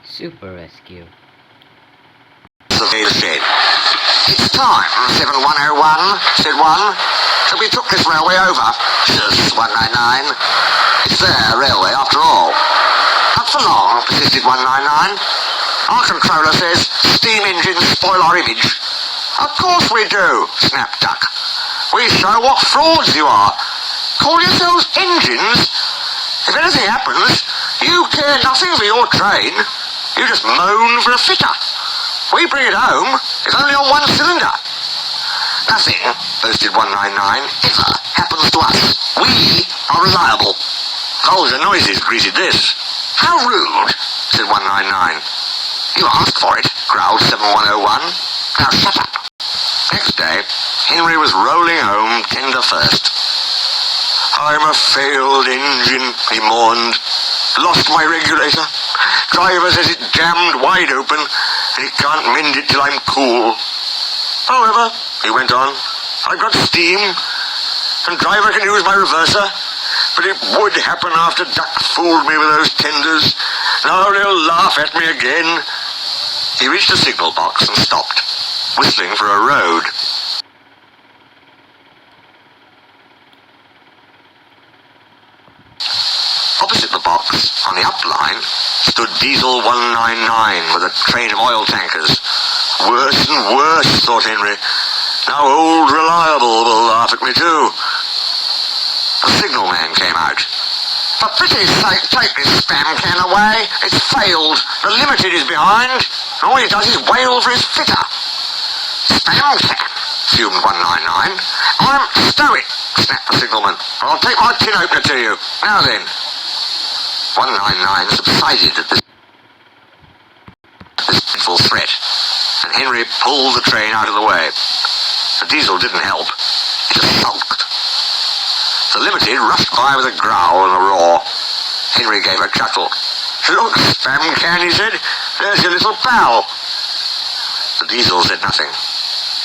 Super Rescue. It's time, 7101, said one, that we took this railway over. Says 199. It's their railway after all. Not for long, persisted 199. Our controller says steam engines spoil our image. Of course we do, snapped Duck. We show what frauds you are. Call yourselves engines? If anything happens, you care nothing for your train. You just moan for a fitter. We bring it home, it's only on one cylinder. Nothing, boasted 199, ever happens to us. We are reliable. Vulgar noises greeted this. How rude, said 199. You asked for it, growled 7101. Now shut up. Next day, Henry was rolling home tender first. I'm a failed engine, he mourned. Lost my regulator. Driver says it jammed wide open, and he can't mend it till I'm cool. However, he went on, I've got steam, and driver can use my reverser, but it would happen after Duck fooled me with those tenders. Now they'll laugh at me again. He reached a signal box and stopped, whistling for a road. Opposite the box, on the up line, stood Diesel 199 with a train of oil tankers. Worse and worse, thought Henry. Now old Reliable will laugh at me too. The signal man came out. For pity's sake, take this spam can away. It's failed. The Limited is behind. And all he does is wail for his fitter. Spam can, fumed 199. I'm stow it, snapped the signalman. I'll take my tin opener to you. Now then. 199 subsided at this dreadful threat, and Henry pulled the train out of the way. The Diesel didn't help. It just sulked. The Limited rushed by with a growl and a roar. Henry gave a chuckle. Look, spam can, he said. There's your little pal. The Diesel said nothing.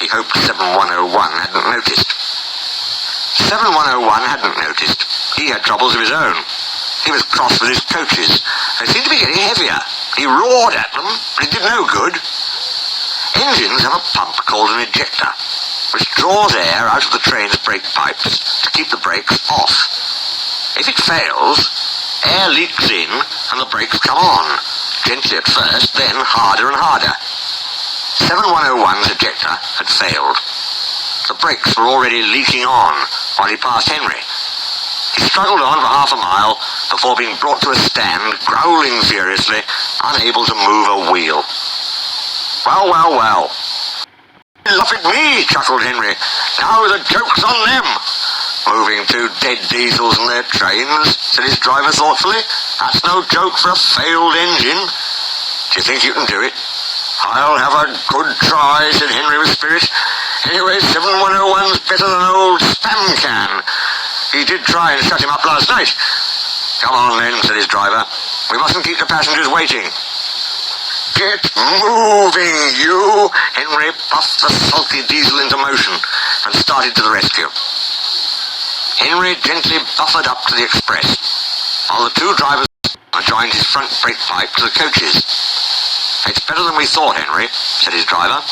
He hoped 7101 hadn't noticed. 7101 hadn't noticed. He had troubles of his own. He was cross with his coaches. They seemed to be getting heavier. He roared at them, but it did no good. Engines have a pump called an ejector, which draws air out of the train's brake pipes to keep the brakes off. If it fails, air leaks in and the brakes come on, gently at first, then harder and harder. 7101's ejector had failed. The brakes were already leaking on while he passed Henry. He struggled on for half a mile before being brought to a stand, growling furiously, unable to move a wheel. Well, well, well. Laugh at me, chuckled Henry. Now the joke's on them. Moving two dead diesels and their trains, said his driver thoughtfully. That's no joke for a failed engine. Do you think you can do it? I'll have a good try, said Henry with spirit. Anyway, 7101's better than old spam can. He did try and shut him up last night. Come on then, said his driver. We mustn't keep the passengers waiting. Get moving, you! Henry puffed the sulky Diesel into motion and started to the rescue. Henry gently buffered up to the express, while the two drivers joined his front brake pipe to the coaches. It's better than we thought, Henry, said his driver.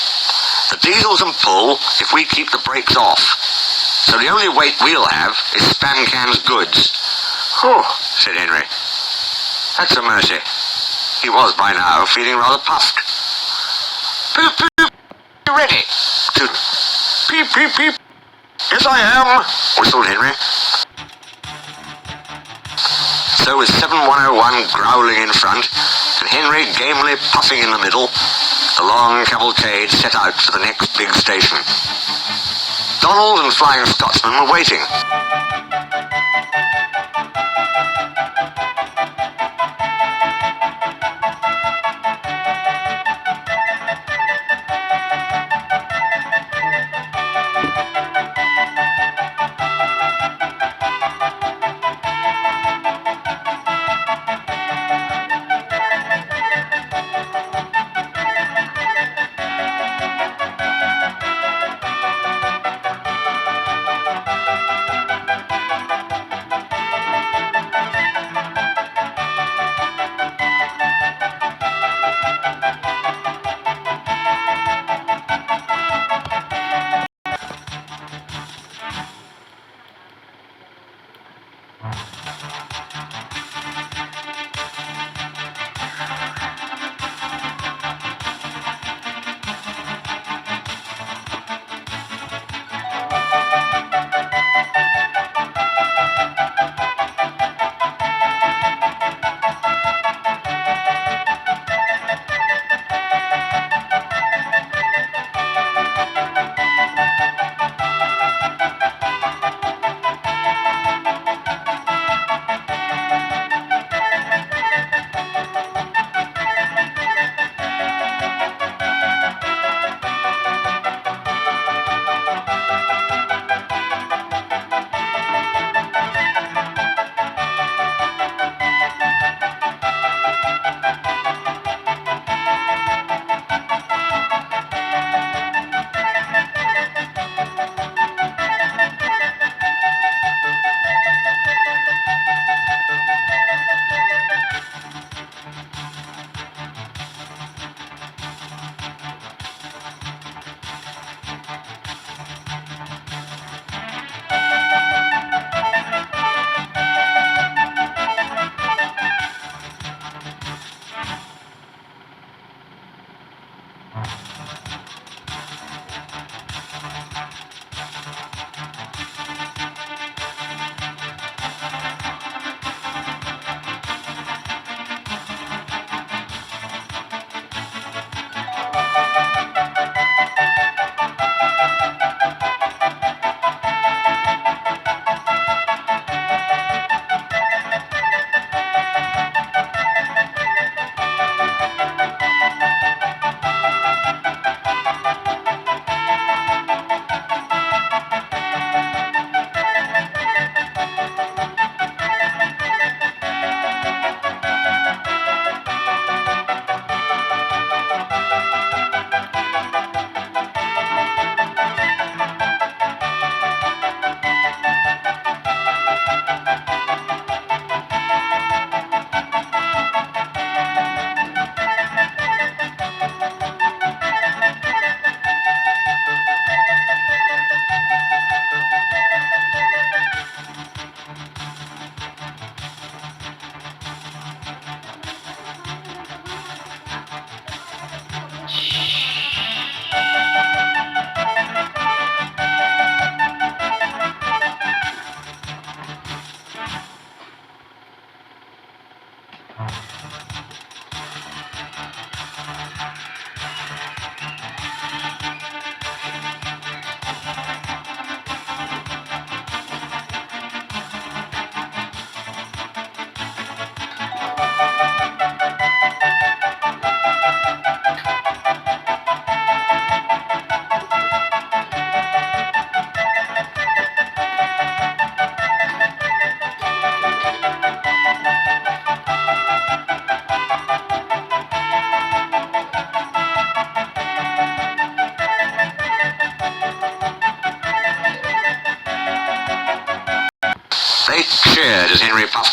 The Diesel can pull if we keep the brakes off. So the only weight we'll have is spam can's goods. Whew, said Henry. That's a mercy. He was by now feeling rather puffed. Poop, poop, you ready? Peep, peep, peep. Yes, I am, whistled Henry. So with 7101 growling in front, and Henry gamely puffing in the middle, the long cavalcade set out for the next big station. Donald and Flying Scotsman were waiting.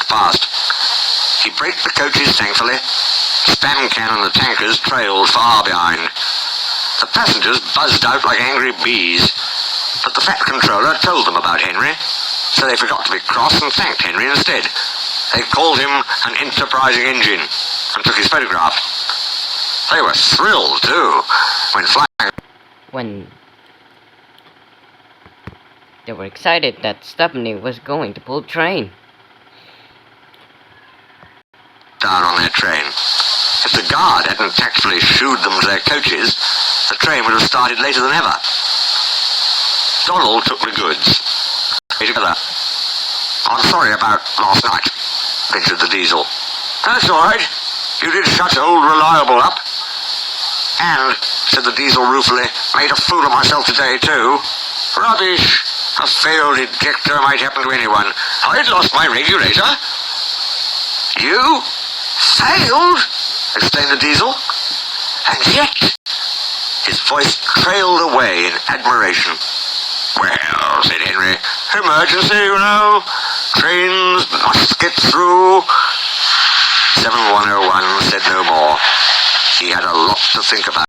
past. He braked the coaches thankfully. Spam can and the tankers trailed far behind. The passengers buzzed out like angry bees, but the Fat Controller told them about Henry, so they forgot to be cross and thanked Henry instead. They called him an enterprising engine and took his photograph. They were thrilled, too, when they were excited that Stephanie was going to pull the train down on their train. If the guard hadn't tactfully shooed them to their coaches, the train would have started later than ever. Donald took the goods. Together. I'm sorry about last night, ventured the Diesel. That's all right. You did shut old Reliable up. And, said the Diesel ruefully, made a fool of myself today, too. Rubbish. A failed ejector might happen to anyone. I'd lost my regulator. You? Failed? Exclaimed the Diesel. And yet, his voice trailed away in admiration. Well, said Henry, emergency, you know. Trains must get through. 7101 said no more. He had a lot to think about.